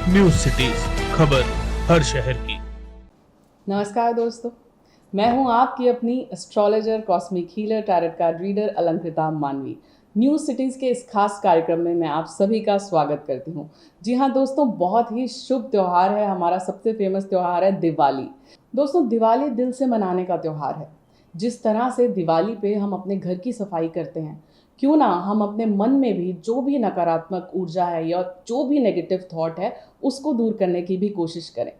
News cities, खबर हर शहर की। नमस्कार दोस्तों, मैं हूं आपकी अपनी astrologer, cosmic healer, tarot card reader Alankrita Manavi. News cities के इस खास कार्यक्रम में मैं आप सभी का स्वागत करती हूं। जी हां दोस्तों, बहुत ही शुभ त्यौहार है, हमारा सबसे फेमस त्यौहार है दिवाली। दोस्तों, दिवाली दिल से मनाने का त्यौहार है। जिस तरह से दिवाली पे हम अपने घर की सफाई करते हैं, क्यों ना हम अपने मन में भी जो भी नकारात्मक ऊर्जा है या जो भी नेगेटिव थॉट है उसको दूर करने की भी कोशिश करें।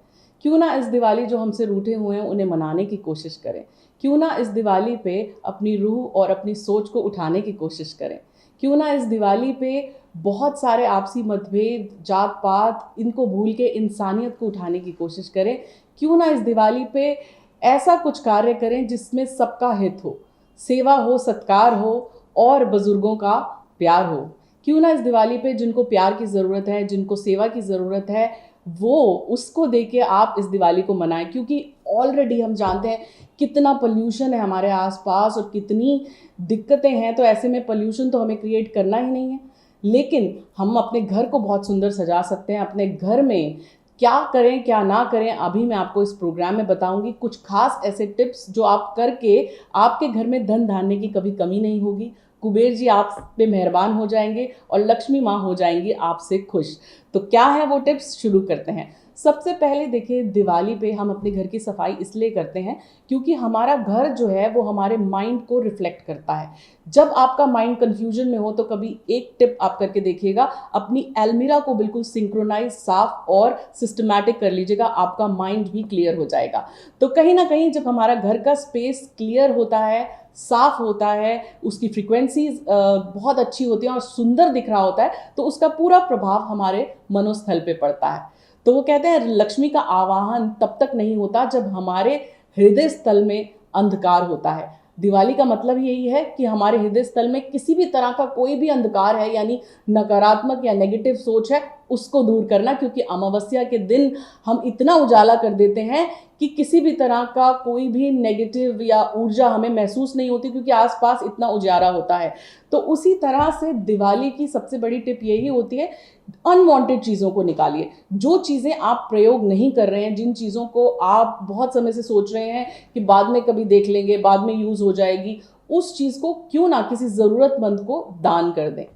क्यों ना इस दिवाली जो हमसे रूठे हुए हैं उन्हें मनाने की कोशिश करें। क्यों ना इस दिवाली पे अपनी रूह और अपनी सोच को उठाने की कोशिश करें। क्यों ना इस दिवाली पे बहुत सारे आपसी मतभेद, जात पात, इनको भूल के इंसानियत को उठाने की कोशिश करें। क्यों ना इस दिवाली पे ऐसा कुछ कार्य करें जिसमें सबका हित हो, सेवा हो, सत्कार हो और बुजुर्गों का प्यार हो। क्यों ना इस दिवाली पे जिनको प्यार की ज़रूरत है, जिनको सेवा की ज़रूरत है, वो उसको देके आप इस दिवाली को मनाएं। क्योंकि ऑलरेडी हम जानते हैं कितना पोल्यूशन है हमारे आसपास और कितनी दिक्कतें हैं, तो ऐसे में पोल्यूशन तो हमें क्रिएट करना ही नहीं है। लेकिन हम अपने घर को बहुत सुंदर सजा सकते हैं। अपने घर में क्या करें क्या ना करें, अभी मैं आपको इस प्रोग्राम में बताऊंगी कुछ खास ऐसे टिप्स जो आप करके आपके घर में धन धान्य की कभी कमी नहीं होगी। कुबेर जी आप पे मेहरबान हो जाएंगे और लक्ष्मी माँ हो जाएंगी आपसे खुश। तो क्या है वो टिप्स, शुरू करते हैं। सबसे पहले देखिए, दिवाली पे हम अपने घर की सफाई इसलिए करते हैं क्योंकि हमारा घर जो है वो हमारे माइंड को रिफ्लेक्ट करता है। जब आपका माइंड कंफ्यूजन में हो तो कभी एक टिप आप करके देखिएगा, अपनी अलमीरा को बिल्कुल सिंक्रोनाइज, साफ और सिस्टमैटिक कर लीजिएगा, आपका माइंड भी क्लियर हो जाएगा। तो कहीं ना कहीं जब हमारा घर का स्पेस क्लियर होता है, साफ होता है, उसकी फ्रीक्वेंसीज बहुत अच्छी होती है और सुंदर दिख रहा होता है, तो उसका पूरा प्रभाव हमारे मनोस्थल पे पड़ता है। तो वो कहते हैं लक्ष्मी का आवाहन तब तक नहीं होता जब हमारे हृदय स्थल में अंधकार होता है। दिवाली का मतलब यही है कि हमारे हृदय स्थल में किसी भी तरह का कोई भी अंधकार है, यानी नकारात्मक या नेगेटिव सोच है, उसको दूर करना। क्योंकि अमावस्या के दिन हम इतना उजाला कर देते हैं कि किसी भी तरह का कोई भी नेगेटिव या ऊर्जा हमें महसूस नहीं होती, क्योंकि आसपास इतना उजाला होता है। तो उसी तरह से दिवाली की सबसे बड़ी टिप यही होती है, अनवांटेड चीज़ों को निकालिए। जो चीज़ें आप प्रयोग नहीं कर रहे हैं, जिन चीज़ों को आप बहुत समय से सोच रहे हैं कि बाद में कभी देख लेंगे, बाद में यूज़ हो जाएगी, उस चीज़ को क्यों ना किसी ज़रूरतमंद को दान कर दें।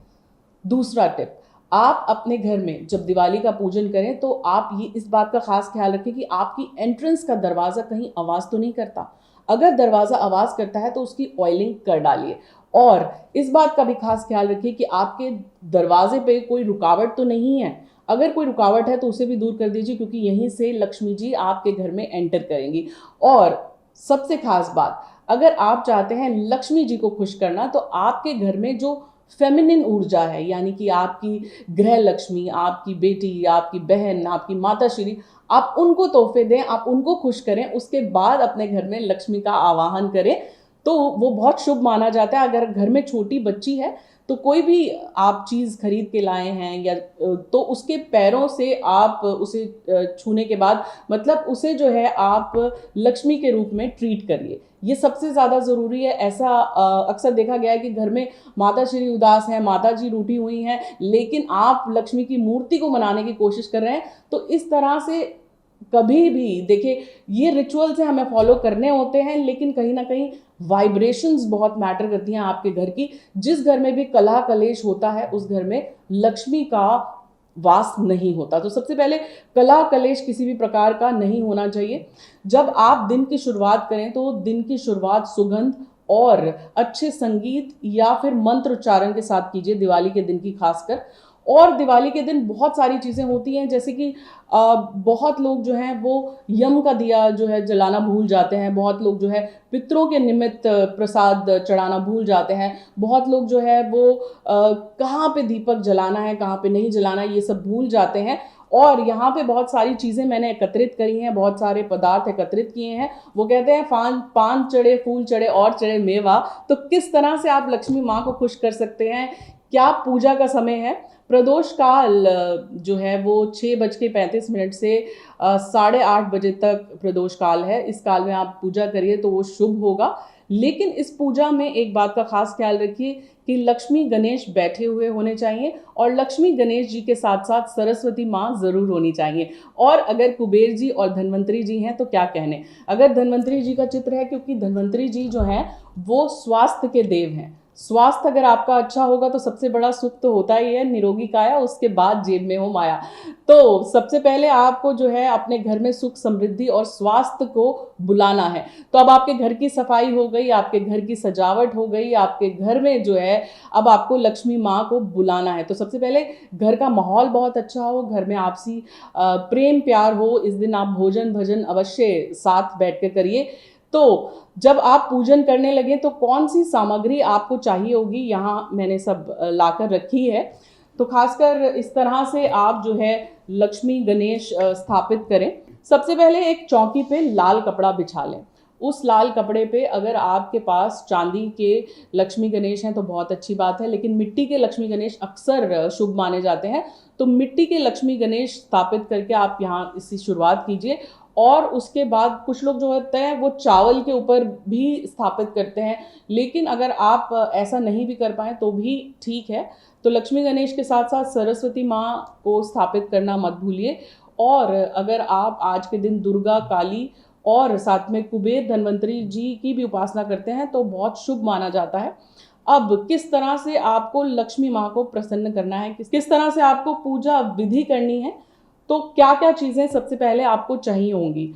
दूसरा टिप, आप अपने घर में जब दिवाली का पूजन करें तो आप ये इस बात का खास ख्याल रखें कि आपकी एंट्रेंस का दरवाज़ा कहीं आवाज़ तो नहीं करता। अगर दरवाज़ा आवाज़ करता है तो उसकी ऑयलिंग कर डालिए। और इस बात का भी खास ख्याल रखिए कि आपके दरवाजे पे कोई रुकावट तो नहीं है। अगर कोई रुकावट है तो उसे भी दूर कर दीजिए, क्योंकि यहीं से लक्ष्मी जी आपके घर में एंटर करेंगी। और सबसे खास बात, अगर आप चाहते हैं लक्ष्मी जी को खुश करना, तो आपके घर में जो फेमिनिन ऊर्जा है, यानी कि आपकी गृह लक्ष्मी, आपकी बेटी, आपकी बहन, आपकी माता श्री, आप उनको तोहफे दें, आप उनको खुश करें। उसके बाद अपने घर में लक्ष्मी का आवाहन करें, तो वो बहुत शुभ माना जाता है। अगर घर में छोटी बच्ची है तो कोई भी आप चीज़ खरीद के लाए हैं या तो उसके पैरों से आप उसे छूने के बाद, मतलब उसे जो है आप लक्ष्मी के रूप में ट्रीट करिए। ये सबसे ज़्यादा ज़रूरी है। ऐसा अक्सर देखा गया है कि घर में माता श्री उदास हैं, माता जी रूठी हुई हैं, लेकिन आप लक्ष्मी की मूर्ति को मनाने की कोशिश कर रहे हैं। तो इस तरह से कभी भी देखिए, ये रिचुअल्स हैं, हमें फॉलो करने होते हैं, लेकिन कहीं ना कहीं वाइब्रेशंस बहुत मैटर करती हैं आपके घर की। जिस घर में भी कलह कलेश होता है उस घर में लक्ष्मी का वास नहीं होता। तो सबसे पहले कलह कलेश किसी भी प्रकार का नहीं होना चाहिए। जब आप दिन की शुरुआत करें तो दिन की शुरुआत सुगंध और अच्छे संगीत या फिर मंत्र उच्चारण के साथ कीजिए, दिवाली के दिन की खासकर। और दिवाली के दिन बहुत सारी चीज़ें होती हैं, जैसे कि बहुत लोग जो हैं वो यम का दिया जो है जलाना भूल जाते हैं। बहुत लोग जो है पितरों के निमित्त प्रसाद चढ़ाना भूल जाते हैं। बहुत लोग जो है वो कहाँ पे दीपक जलाना है, कहाँ पे नहीं जलाना है, ये सब भूल जाते हैं। और यहाँ पे बहुत सारी चीज़ें मैंने एकत्रित करी हैं, बहुत सारे पदार्थ एकत्रित किए हैं। वो कहते हैं पान चढ़े, फूल चढ़े और चढ़े मेवा। तो किस तरह से आप लक्ष्मी माँ को खुश कर सकते हैं, क्या पूजा का समय है। प्रदोष काल जो है वो 6:35 से 8:30 बजे तक प्रदोष काल है। इस काल में आप पूजा करिए तो वो शुभ होगा। लेकिन इस पूजा में एक बात का खास ख्याल रखिए कि लक्ष्मी गणेश बैठे हुए होने चाहिए और लक्ष्मी गणेश जी के साथ साथ सरस्वती माँ जरूर होनी चाहिए। और अगर कुबेर जी और धन्वंतरी जी हैं तो क्या कहने। अगर धन्वंतरी जी का चित्र है, क्योंकि धन्वंतरी जी जो हैं वो स्वास्थ्य के देव हैं। स्वास्थ्य अगर आपका अच्छा होगा तो सबसे बड़ा सुख तो होता ही है, निरोगी काया, उसके बाद जेब में हो माया। तो सबसे पहले आपको जो है अपने घर में सुख समृद्धि और स्वास्थ्य को बुलाना है। तो अब आपके घर की सफाई हो गई, आपके घर की सजावट हो गई, आपके घर में जो है अब आपको लक्ष्मी माँ को बुलाना है। तो सबसे पहले घर का माहौल बहुत अच्छा हो, घर में आपसी प्रेम प्यार हो। इस दिन आप भोजन भजन अवश्य साथ बैठ कर करिए। तो जब आप पूजन करने लगे तो कौन सी सामग्री आपको चाहिए होगी, यहाँ मैंने सब लाकर रखी है। तो खासकर इस तरह से आप जो है लक्ष्मी गणेश स्थापित करें। सबसे पहले एक चौकी पे लाल कपड़ा बिछा लें। उस लाल कपड़े पे अगर आपके पास चांदी के लक्ष्मी गणेश हैं तो बहुत अच्छी बात है, लेकिन मिट्टी के लक्ष्मी गणेश अक्सर शुभ माने जाते हैं। तो मिट्टी के लक्ष्मी गणेश स्थापित करके आप यहाँ इसकी शुरुआत कीजिए। और उसके बाद कुछ लोग जो होते हैं वो चावल के ऊपर भी स्थापित करते हैं, लेकिन अगर आप ऐसा नहीं भी कर पाए तो भी ठीक है। तो लक्ष्मी गणेश के साथ साथ सरस्वती माँ को स्थापित करना मत भूलिए। और अगर आप आज के दिन दुर्गा, काली और साथ में कुबेर, धन्वंतरी जी की भी उपासना करते हैं तो बहुत शुभ माना जाता है। अब किस तरह से आपको लक्ष्मी माँ को प्रसन्न करना है, किस तरह से आपको पूजा विधि करनी है, तो क्या क्या चीज़ें सबसे पहले आपको चाहिए होंगी।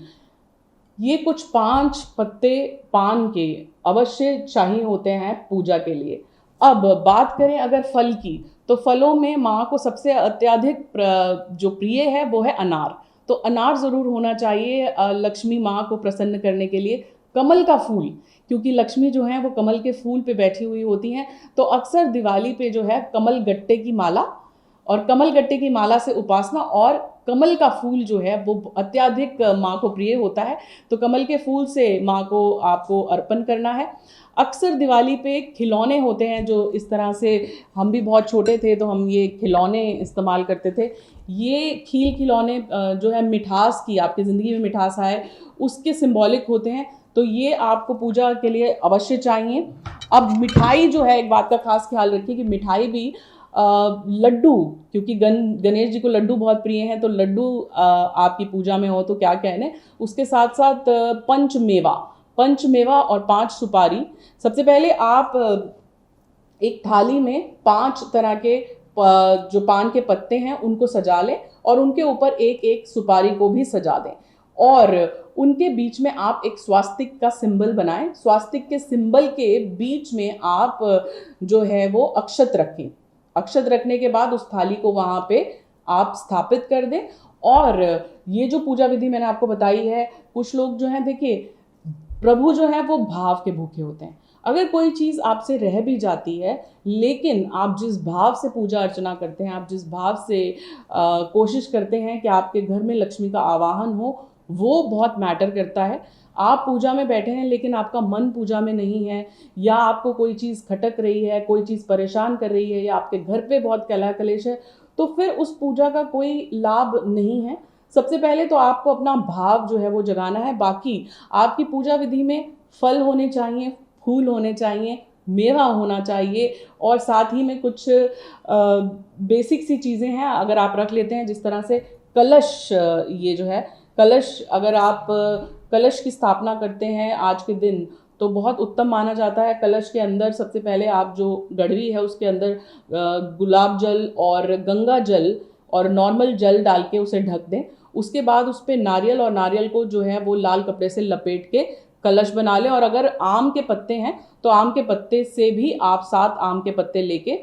ये कुछ 5 पत्ते पान के अवश्य चाहिए होते हैं पूजा के लिए। अब बात करें अगर फल की, तो फलों में माँ को सबसे अत्यधिक जो प्रिय है वो है अनार। तो अनार ज़रूर होना चाहिए लक्ष्मी माँ को प्रसन्न करने के लिए। कमल का फूल, क्योंकि लक्ष्मी जो है वो कमल के फूल पे बैठी हुई होती हैं, तो अक्सर दिवाली पे जो है कमल गट्टे की माला और कमल गट्टे की माला से उपासना, और कमल का फूल जो है वो अत्याधिक माँ को प्रिय होता है, तो कमल के फूल से माँ को आपको अर्पण करना है। अक्सर दिवाली पे खिलौने होते हैं, जो इस तरह से हम भी बहुत छोटे थे तो हम ये खिलौने इस्तेमाल करते थे। ये खिलौने जो है मिठास की, आपकी ज़िंदगी में मिठास आए उसके सिंबॉलिक होते हैं, तो ये आपको पूजा के लिए अवश्य चाहिए। अब मिठाई जो है, एक बात का खास ख्याल रखिए कि मिठाई भी लड्डू, क्योंकि गणेश जी को लड्डू बहुत प्रिय हैं, तो लड्डू आपकी पूजा में हो तो क्या कहने। उसके साथ साथ पंचमेवा और 5 सुपारी। सबसे पहले आप एक थाली में 5 तरह के जो पान के पत्ते हैं उनको सजा लें और उनके ऊपर एक एक सुपारी को भी सजा दें, और उनके बीच में आप एक स्वास्तिक का सिंबल बनाएं। स्वास्तिक के सिंबल के बीच में आप जो है वो अक्षत रखें। अक्षत रखने के बाद उस थाली को वहाँ पे आप स्थापित कर दें। और ये जो पूजा विधि मैंने आपको बताई है, कुछ लोग जो हैं, देखिए प्रभु जो है वो भाव के भूखे होते हैं। अगर कोई चीज़ आपसे रह भी जाती है, लेकिन आप जिस भाव से पूजा अर्चना करते हैं, आप जिस भाव से कोशिश करते हैं कि आपके घर में लक्ष्मी का आवाहन हो, वो बहुत मैटर करता है। आप पूजा में बैठे हैं लेकिन आपका मन पूजा में नहीं है, या आपको कोई चीज़ खटक रही है, कोई चीज़ परेशान कर रही है, या आपके घर पे बहुत कलह कलेश है, तो फिर उस पूजा का कोई लाभ नहीं है। सबसे पहले तो आपको अपना भाव जो है वो जगाना है। बाकी आपकी पूजा विधि में फल होने चाहिए, फूल होने चाहिए, मेवा होना चाहिए, और साथ ही में कुछ बेसिक सी चीज़ें हैं अगर आप रख लेते हैं, जिस तरह से कलश। ये जो है कलश, अगर आप कलश की स्थापना करते हैं आज के दिन तो बहुत उत्तम माना जाता है। कलश के अंदर सबसे पहले आप जो गड़वी है उसके अंदर गुलाब जल और गंगा जल और नॉर्मल जल डाल के उसे ढक दें। उसके बाद उस पर नारियल, और नारियल को जो है वो लाल कपड़े से लपेट के कलश बना लें। और अगर आम के पत्ते हैं तो आम के पत्ते से भी आप 7 आम के पत्ते लेके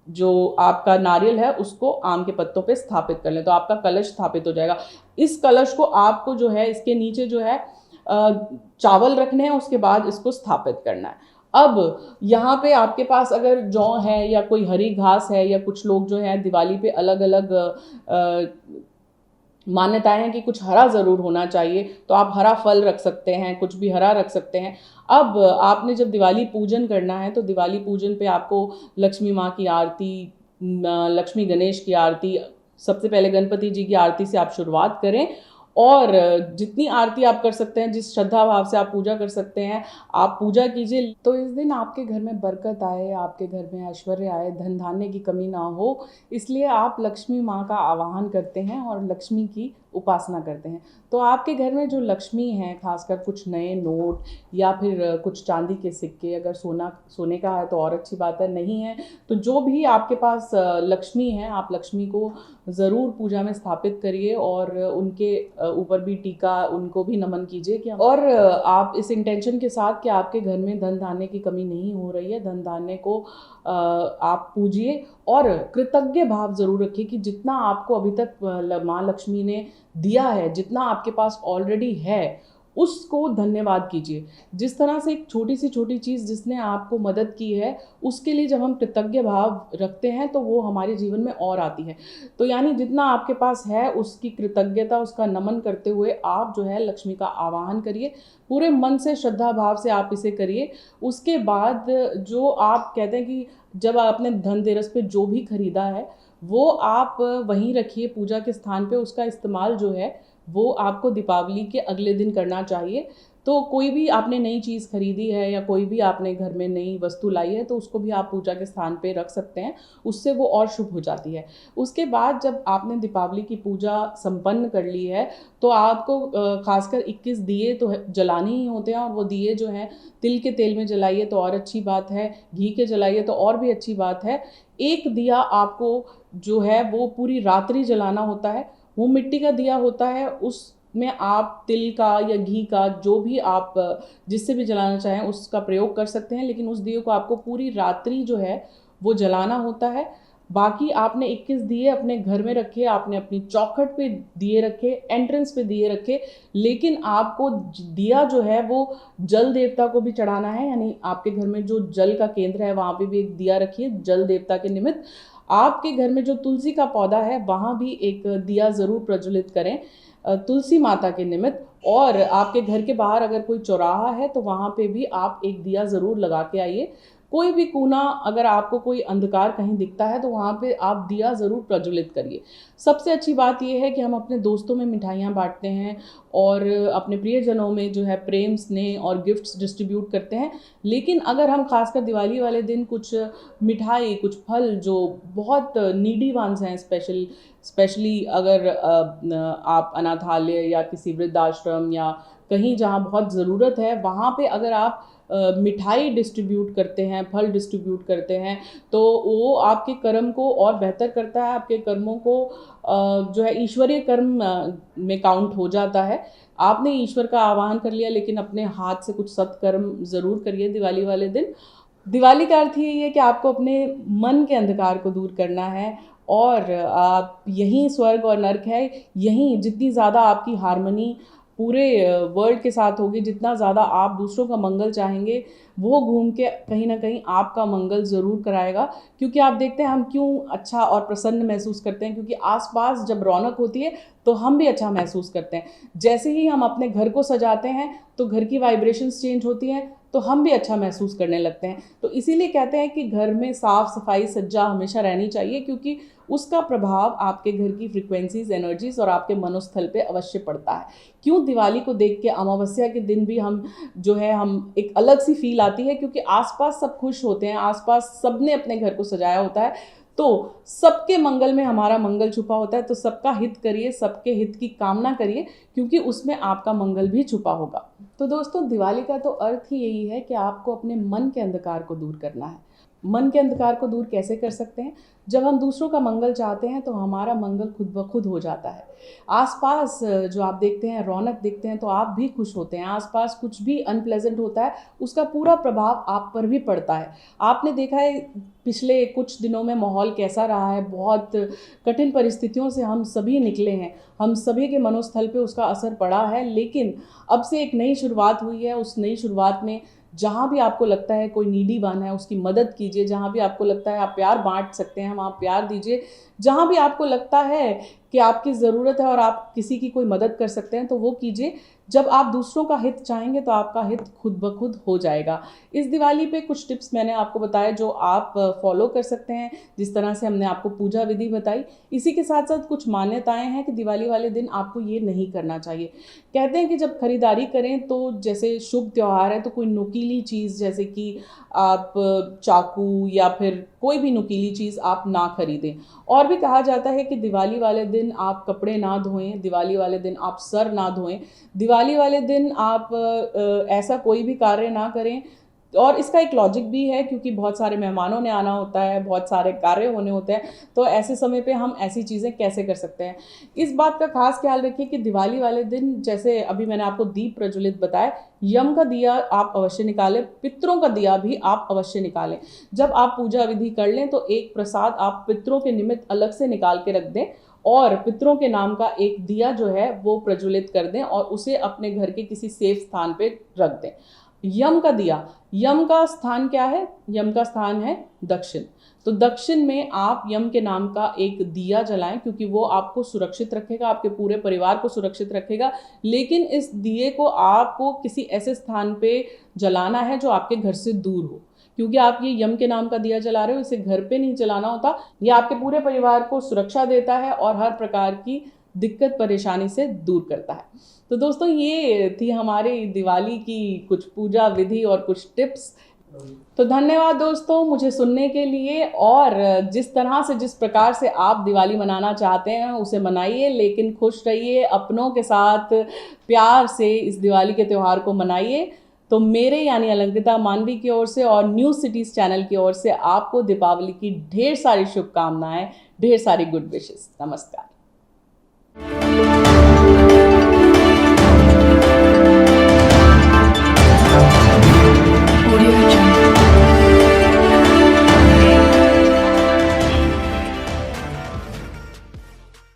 जो आपका नारियल है उसको आम के पत्तों पे स्थापित कर लें, तो आपका कलश स्थापित हो जाएगा। इस कलश को आपको जो है इसके नीचे जो है चावल रखने हैं, उसके बाद इसको स्थापित करना है। अब यहाँ पे आपके पास अगर जौ है या कोई हरी घास है, या कुछ लोग जो है दिवाली पे अलग अलग मान्यताएं हैं कि कुछ हरा ज़रूर होना चाहिए, तो आप हरा फल रख सकते हैं, कुछ भी हरा रख सकते हैं। अब आपने जब दिवाली पूजन करना है तो दिवाली पूजन पे आपको लक्ष्मी माँ की आरती, लक्ष्मी गणेश की आरती, सबसे पहले गणपति जी की आरती से आप शुरुआत करें, और जितनी आरती आप कर सकते हैं, जिस श्रद्धा भाव से आप पूजा कर सकते हैं, आप पूजा कीजिए। तो इस दिन आपके घर में बरकत आए, आपके घर में ऐश्वर्य आए, धन धान्य की कमी ना हो, इसलिए आप लक्ष्मी माँ का आवाहन करते हैं और लक्ष्मी की उपासना करते हैं। तो आपके घर में जो लक्ष्मी हैं, खासकर कुछ नए नोट या फिर कुछ चांदी के सिक्के, अगर सोने का है तो और अच्छी बात है, नहीं है तो जो भी आपके पास लक्ष्मी है, आप लक्ष्मी को ज़रूर पूजा में स्थापित करिए और उनके ऊपर भी टीका, उनको भी नमन कीजिए कि और आप इस इंटेंशन के साथ कि आपके घर में धन धान्य की कमी नहीं हो रही है, धन धान्य को आप पूजिए और कृतज्ञ भाव ज़रूर रखिए कि जितना आपको अभी तक माँ लक्ष्मी ने दिया है, जितना आपके पास ऑलरेडी है, उसको धन्यवाद कीजिए। जिस तरह से एक छोटी सी छोटी चीज़ जिसने आपको मदद की है, उसके लिए जब हम कृतज्ञ भाव रखते हैं तो वो हमारे जीवन में और आती है। तो यानी जितना आपके पास है उसकी कृतज्ञता, उसका नमन करते हुए आप जो है लक्ष्मी का आवाहन करिए, पूरे मन से श्रद्धा भाव से आप इसे करिए। उसके बाद जो आप कहते हैं कि जब आपने धनतेरस पे जो भी खरीदा है वो आप वहीं रखिए पूजा के स्थान पे, उसका इस्तेमाल जो है वो आपको दीपावली के अगले दिन करना चाहिए। तो कोई भी आपने नई चीज़ खरीदी है या कोई भी आपने घर में नई वस्तु लाई है तो उसको भी आप पूजा के स्थान पे रख सकते हैं, उससे वो और शुभ हो जाती है। उसके बाद जब आपने दीपावली की पूजा संपन्न कर ली है तो आपको खासकर 21 दिए तो जलाने ही होते हैं और वो दिए जो हैं तिल के तेल में जलाइए तो और अच्छी बात है, घी के जलाइए तो और भी अच्छी बात है। एक दिया आपको जो है वो पूरी रात्रि जलाना होता है, वो मिट्टी का दिया होता है, उसमें आप तिल का या घी का जो भी आप जिससे भी जलाना चाहें उसका प्रयोग कर सकते हैं, लेकिन उस दिए को आपको पूरी रात्रि जो है वो जलाना होता है। बाकी आपने 21 दिए अपने घर में रखे, आपने अपनी चौखट पे दिए रखे, एंट्रेंस पे दिए रखे, लेकिन आपको दिया जो है वो जल देवता को भी चढ़ाना है, यानी आपके घर में जो जल का केंद्र है वहाँ पे भी एक दिया रखिए जल देवता के निमित्त। आपके घर में जो तुलसी का पौधा है वहाँ भी एक दिया ज़रूर प्रज्वलित करें तुलसी माता के निमित्त। और आपके घर के बाहर अगर कोई चौराहा है तो वहाँ पे भी आप एक दिया ज़रूर लगा के आइए। कोई भी कोना, अगर आपको कोई अंधकार कहीं दिखता है तो वहाँ पे आप दिया ज़रूर प्रज्वलित करिए। सबसे अच्छी बात यह है कि हम अपने दोस्तों में मिठाइयाँ बांटते हैं और अपने प्रियजनों में जो है प्रेम, स्नेह और गिफ्ट्स डिस्ट्रीब्यूट करते हैं, लेकिन अगर हम खासकर दिवाली वाले दिन कुछ मिठाई, कुछ फल जो बहुत नीडी वंस हैं, स्पेशली अगर आप अनाथालय या किसी वृद्धाश्रम या कहीं जहाँ बहुत ज़रूरत है वहाँ पे अगर आप मिठाई डिस्ट्रीब्यूट करते हैं, फल डिस्ट्रीब्यूट करते हैं तो वो आपके कर्म को और बेहतर करता है, आपके कर्मों को जो है ईश्वरीय कर्म में काउंट हो जाता है। आपने ईश्वर का आवाहन कर लिया लेकिन अपने हाथ से कुछ सत्कर्म ज़रूर करिए दिवाली वाले दिन। दिवाली का अर्थ यही है कि आपको अपने मन के अंधकार को दूर करना है और आप यहीं स्वर्ग और नर्क है, यहीं जितनी ज़्यादा आपकी हार्मनी पूरे वर्ल्ड के साथ होगी, जितना ज़्यादा आप दूसरों का मंगल चाहेंगे, वो घूम के कहीं ना कहीं आपका मंगल ज़रूर कराएगा। क्योंकि आप देखते हैं हम क्यों अच्छा और प्रसन्न महसूस करते हैं, क्योंकि आसपास जब रौनक होती है तो हम भी अच्छा महसूस करते हैं। जैसे ही हम अपने घर को सजाते हैं तो घर की वाइब्रेशंस चेंज होती हैं तो हम भी अच्छा महसूस करने लगते हैं। तो इसीलिए कहते हैं कि घर में साफ़ सफाई सज्जा हमेशा रहनी चाहिए, क्योंकि उसका प्रभाव आपके घर की फ्रीक्वेंसीज, एनर्जीज और आपके मनोस्थल पे अवश्य पड़ता है। क्यों दिवाली को देख के अमावस्या के दिन भी हम जो है हम एक अलग सी फील आती है, क्योंकि आसपास सब खुश होते हैं, आसपास सबने अपने घर को सजाया होता है, तो सबके मंगल में हमारा मंगल छुपा होता है। तो सबका हित करिए, सबके हित की कामना करिए, क्योंकि उसमें आपका मंगल भी छुपा होगा। तो दोस्तों, दिवाली का तो अर्थ ही यही है कि आपको अपने मन के अंधकार को दूर करना है। मन के अंधकार को दूर कैसे कर सकते हैं? जब हम दूसरों का मंगल चाहते हैं तो हमारा मंगल खुद ब खुद हो जाता है। आसपास जो आप देखते हैं, रौनक देखते हैं, तो आप भी खुश होते हैं। आसपास कुछ भी अनप्लेजेंट होता है उसका पूरा प्रभाव आप पर भी पड़ता है। आपने देखा है पिछले कुछ दिनों में माहौल कैसा रहा है, बहुत कठिन परिस्थितियों से हम सभी निकले हैं, हम सभी के मनोस्थल पे उसका असर पड़ा है। लेकिन अब से एक नई शुरुआत हुई है, उस नई शुरुआत में जहाँ भी आपको लगता है कोई नीडी वन है उसकी मदद कीजिए, जहाँ भी आपको लगता है आप प्यार बांट सकते हैं वहाँ प्यार दीजिए, जहाँ भी आपको लगता है कि आपकी ज़रूरत है और आप किसी की कोई मदद कर सकते हैं तो वो कीजिए। जब आप दूसरों का हित चाहेंगे तो आपका हित खुद ब खुद हो जाएगा। इस दिवाली पे कुछ टिप्स मैंने आपको बताए जो आप फॉलो कर सकते हैं। जिस तरह से हमने आपको पूजा विधि बताई, इसी के साथ साथ कुछ मान्यताएं हैं कि दिवाली वाले दिन आपको ये नहीं करना चाहिए। कहते हैं कि जब खरीदारी करें तो जैसे शुभ त्यौहार है तो कोई नुकीली चीज़ जैसे कि आप चाकू या फिर कोई भी नुकीली चीज़ आप ना खरीदें। और भी कहा जाता है कि दिवाली वाले दिन आप कपड़े ना धोएं, दिवाली वाले दिन आप सर ना धोएं, दिवाली वाले दिन आप ऐसा कोई भी कार्य ना करें। और इसका एक लॉजिक भी है क्योंकि बहुत सारे मेहमानों ने आना होता है, बहुत सारे कार्य होने होते हैं, तो ऐसे समय पे हम ऐसी चीज़ें कैसे कर सकते हैं। इस बात का खास ख्याल रखिए कि दिवाली वाले दिन जैसे अभी मैंने आपको दीप प्रज्वलित बताया, यम का दिया आप अवश्य निकालें, पितरों का दिया भी आप अवश्य निकालें। जब आप पूजा विधि कर लें तो एक प्रसाद आप पितरों के निमित्त अलग से निकाल के रख दें और पितरों के नाम का एक दिया जो है वो प्रज्वलित कर दें और उसे अपने घर के किसी सेफ स्थान पे रख दें। यम का दिया, यम का स्थान क्या है? यम का स्थान है दक्षिण। तो दक्षिण में आप यम के नाम का एक दिया जलाएं क्योंकि वो आपको सुरक्षित रखेगा, आपके पूरे परिवार को सुरक्षित रखेगा। लेकिन इस दिए को आपको किसी ऐसे स्थान पे जलाना है जो आपके घर से दूर हो, क्योंकि आप ये यम के नाम का दिया जला रहे हो, इसे घर पे नहीं जलाना होता। ये आपके पूरे परिवार को सुरक्षा देता है और हर प्रकार की दिक्कत परेशानी से दूर करता है। तो दोस्तों ये थी हमारी दिवाली की कुछ पूजा विधि और कुछ टिप्स। तो धन्यवाद दोस्तों मुझे सुनने के लिए। और जिस तरह से जिस प्रकार से आप दिवाली मनाना चाहते हैं उसे मनाइए, लेकिन खुश रहिए, अपनों के साथ प्यार से इस दिवाली के त्यौहार को मनाइए। तो मेरे यानी अलंकृता मानवी की ओर से और न्यूज़ सिटीज़ चैनल की ओर से आपको दीपावली की ढेर सारी शुभकामनाएं, ढेर सारी गुड विशेस। नमस्कार।